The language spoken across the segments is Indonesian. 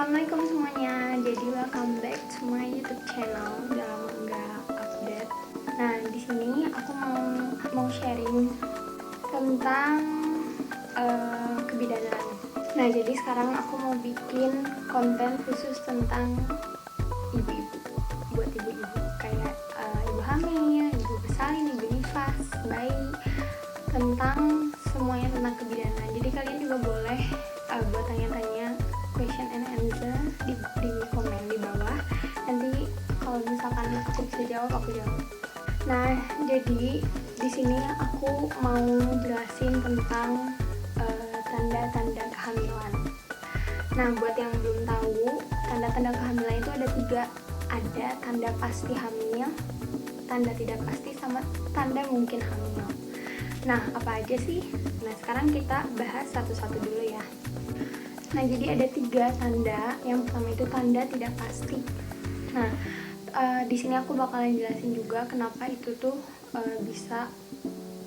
Assalamualaikum semuanya. Jadi welcome back to my YouTube channel. Udah lama nggak update. Nah, di sini aku mau sharing tentang kebidanan. Nah, jadi sekarang aku mau bikin konten khusus tentang ibu-ibu, buat ibu-ibu kayak ibu hamil, ibu bersalin, ibu nifas, bayi, tentang semuanya tentang kebidanan. Jadi kalian juga boleh buat tanya-tanya, question and answer di komen di bawah. Nanti kalau misalkan aku bisa jawab, aku jawab. Nah, jadi di sini aku mau jelasin tentang tanda-tanda kehamilan. Nah, buat yang belum tahu, tanda-tanda kehamilan itu ada 3. Ada tanda pasti hamil, tanda tidak pasti, sama tanda mungkin hamil. Nah, apa aja sih? Nah, sekarang kita bahas satu-satu dulu ya. Nah, jadi ada 3 tanda. Yang pertama itu tanda tidak pasti. Nah, di sini aku bakalan jelasin juga kenapa itu tuh bisa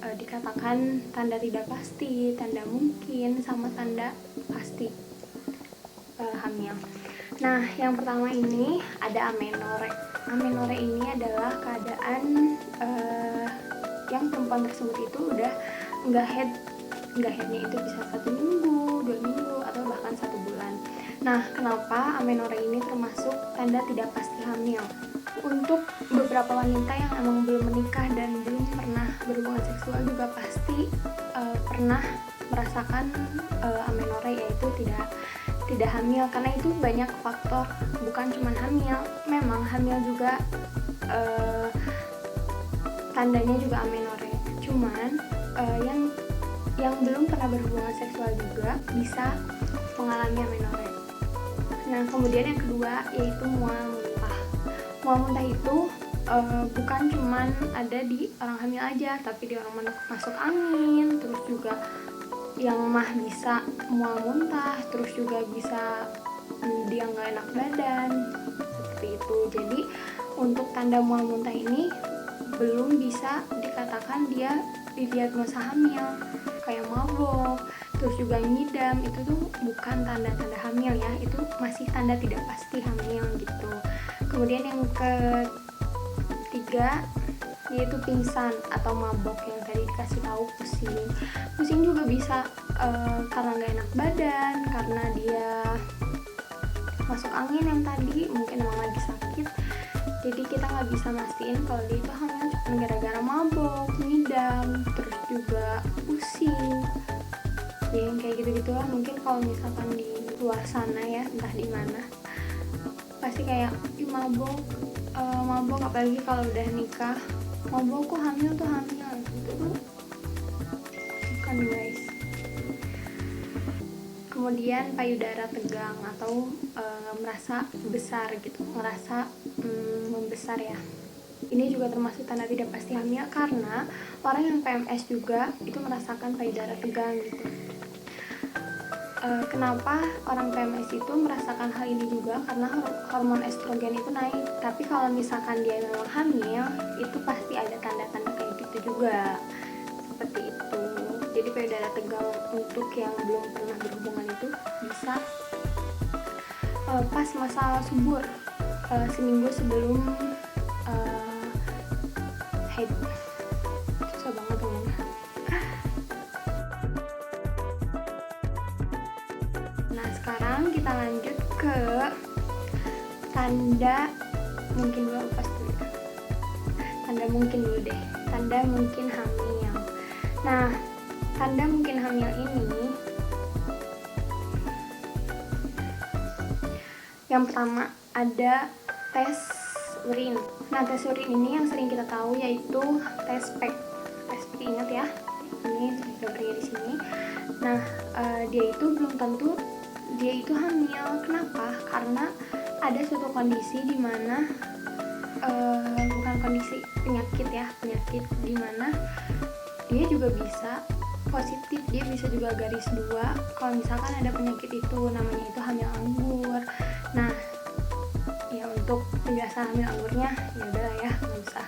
dikatakan tanda tidak pasti, tanda mungkin, sama tanda pasti hamil. Nah, yang pertama ini ada amenore. Amenore ini adalah keadaan yang perempuan tersebut itu udah nggak headnya itu bisa 1 minggu, 2 minggu, atau bahkan 1 bulan. Nah, kenapa amenore ini termasuk tanda tidak pasti hamil? Untuk beberapa wanita yang emang belum menikah dan belum pernah berhubungan seksual juga pasti pernah merasakan amenore, yaitu tidak hamil, karena itu banyak faktor, bukan cuma hamil. Memang hamil juga tandanya juga amenore, cuman yang belum pernah berhubungan seksual juga bisa mengalami amenore. Nah, kemudian yang kedua yaitu mual muntah. Mual muntah itu bukan cuman ada di orang hamil aja, tapi di orang masuk angin, terus juga yang mah bisa mual muntah, terus juga bisa dia nggak enak badan, seperti itu. Jadi untuk tanda mual muntah ini belum bisa dikatakan dia didiagnosa hamil. Kayak mabok, terus juga ngidam, itu tuh bukan tanda-tanda hamil ya, itu masih tanda tidak pasti hamil gitu. Kemudian yang ketiga yaitu pingsan atau mabok, yang tadi dikasih tahu pusing juga bisa karena nggak enak badan, karena dia masuk angin yang tadi, mungkin emang lagi sakit. Jadi kita nggak bisa mastiin kalau dia itu hamil cuma gara-gara mabok, ngidam, terus juga pusing, ya yang kayak gitu-gitulah. Mungkin kalau misalkan di luar sana ya, entah di mana, pasti kayak mabok, apalagi kalau udah nikah, mabok kok hamil gitu tuh bukan, guys. Kemudian payudara tegang atau merasa besar gitu, ngerasa membesar ya. Ini juga termasuk tanda tidak pasti hamil, karena orang yang PMS juga itu merasakan payudara tegang gitu. Kenapa orang PMS itu merasakan hal ini juga? Karena hormon estrogen itu naik. Tapi kalau misalkan dia memang hamil, itu pasti ada tanda-tanda kayak gitu juga, seperti itu. Jadi payudara tegang untuk yang belum pernah berhubungan itu bisa pas masa subur, seminggu sebelum haid. Susah banget teman. Nah, sekarang kita lanjut ke tanda mungkin dulu, tanda mungkin dulu deh, tanda mungkin hamil. Nah, tanda mungkin hamil ini yang pertama ada tes urin. Nah, tes urin ini yang sering kita tahu yaitu tes PEG. Ingat ya, ini gambarnya di sini. Nah, dia itu belum tentu dia itu hamil. Kenapa? Karena ada suatu kondisi di mana bukan kondisi penyakit di mana dia juga bisa positif, dia bisa juga garis 2 kalau misalkan ada penyakit itu, namanya itu hamil anggur. Nah, ya untuk penjelasan hamil anggurnya ya udahlah ya, nggak usah.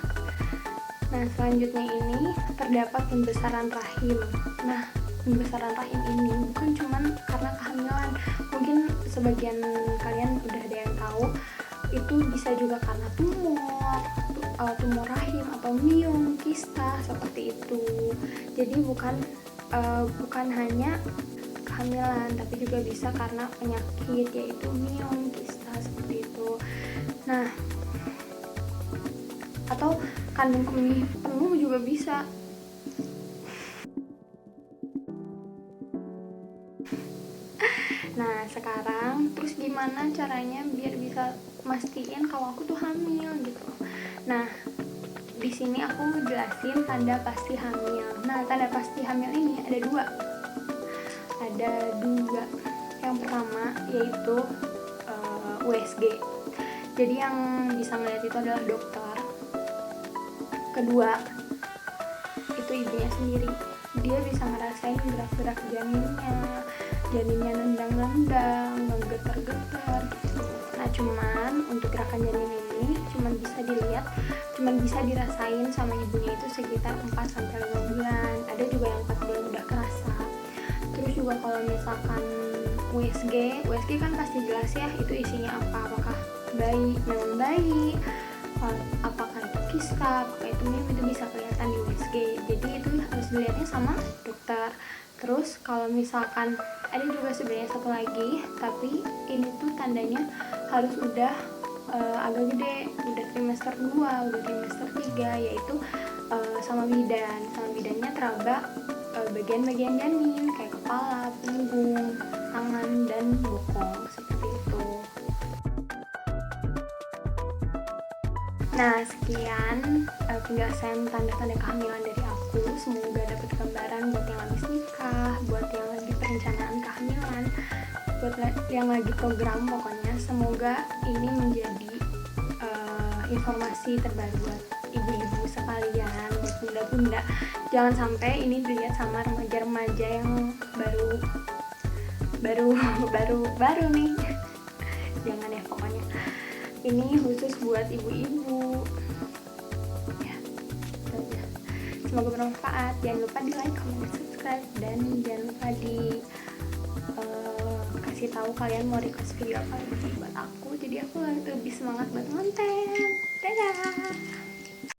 Nah, selanjutnya ini terdapat pembesaran rahim. Nah, pembesaran rahim ini bukan cuman karena kehamilan, mungkin sebagian kalian udah ada yang tahu, itu bisa juga karena tumor rahim atau miom, kista seperti itu. Jadi bukan hanya kehamilan, tapi juga bisa karena penyakit yaitu miom, kista seperti itu. Nah, atau kandung kemih penuh juga bisa. Nah, sekarang terus gimana caranya biar bisa mastiin kalau aku tuh hamil gitu. Nah, di sini aku jelasin tanda pasti hamil. Nah, tanda pasti hamil ini ada dua. Yang pertama yaitu USG. Jadi yang bisa melihat itu adalah dokter. Kedua, itu ibunya sendiri. Dia bisa ngerasain gerak-gerak janinnya nendang-nendang, menggetar-getar. Nah, cuman untuk gerakan janin ini cuman bisa dirasain sama ibunya itu sekitar 4-5 bulan. Ada juga yang 4 bulan udah kerasa. Terus juga kalau misalkan USG kan pasti jelas ya itu isinya apakah memang bayi, apakah itu kista, apakah itu miom, itu bisa kelihatan di USG. Jadi itu harus dilihatnya sama dokter. Terus kalau misalkan ada juga sebenarnya satu lagi, tapi ini tuh tandanya harus udah agak gede, udah trimester 2, udah trimester 3, yaitu sama bidannya teraba bagian-bagian janin kayak kepala, punggung, tangan, dan bokong seperti itu. Nah, sekian penjelasan tanda-tanda kehamilan dari aku. Semoga dapat gambaran buat yang habis nikah, buat yang lagi perencanaan kehamilan, buat yang lagi program. Pokoknya semoga ini menjadi informasi terbaru buat ibu-ibu sekalian, buat bunda-bunda. Jangan sampai ini dilihat sama remaja-remaja yang baru nih. Jangan ya, pokoknya ini khusus buat ibu-ibu ya. Semoga bermanfaat. Jangan lupa di like, comment, subscribe, dan jangan lupa di kasih tahu kalian mau request video apa lagi buat aku, jadi aku lebih semangat buat konten. Dadah.